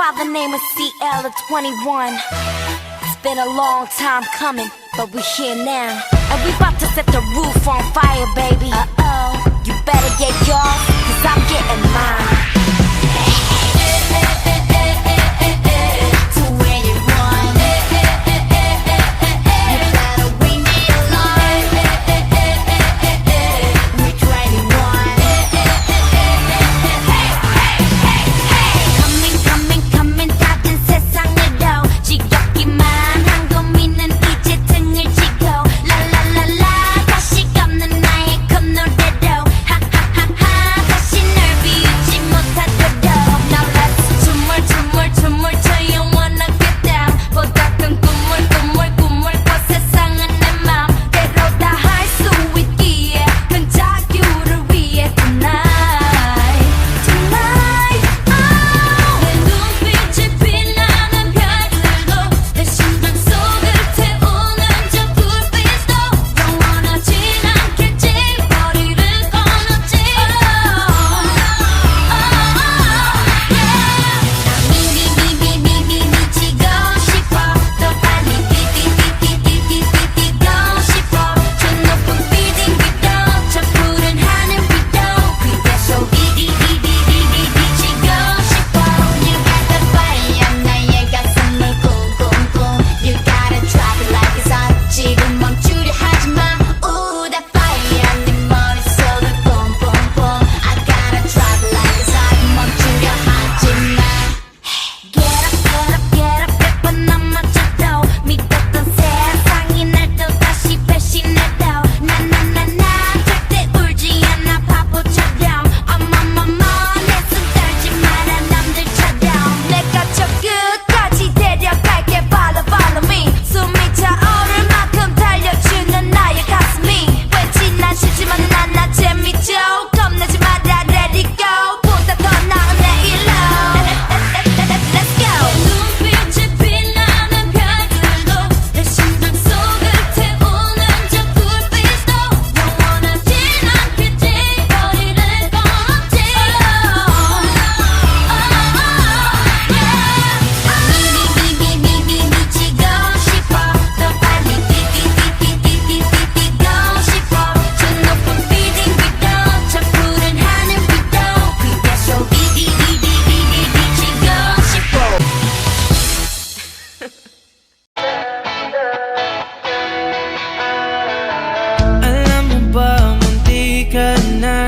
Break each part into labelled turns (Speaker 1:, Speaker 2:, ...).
Speaker 1: by the name of CL at 21. It's been a long time coming, but we're here now. And we about to set the roof on fire, baby. You better get yours, cause I'm getting mine.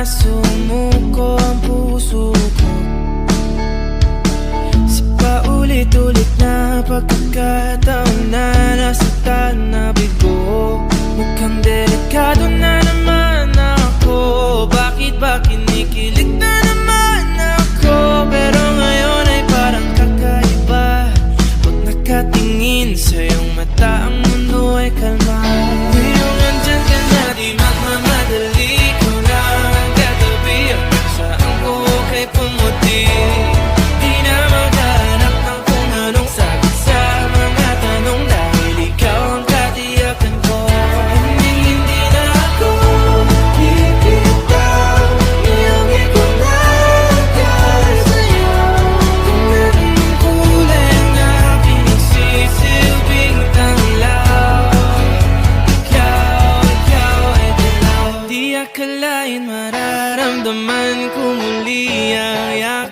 Speaker 2: Sumuko ang puso ko sa paulit-ulit na pagkakataon na nasaktan na bigo. Mukhang delikado na naman ako. Bakit ba kinikilig na naman ako? Pero ngayon ay parang kakaiba. Pag nakatingin sa iyong mata, ang mundo ay kalma. Ngayong andyan ka na, di magmamadali. Pumuti, di na maghanap ng kung anong sagot sa mga tanong dahil ikaw ang katiyakan ko. Hindi na ako bibitaw, iyong ikaw na nagkara sa'yo. Kung anong kulay ang aking nagsisilbing tanglaw, ikaw ay dilaw. Di akalain mararamdaman ko muli ang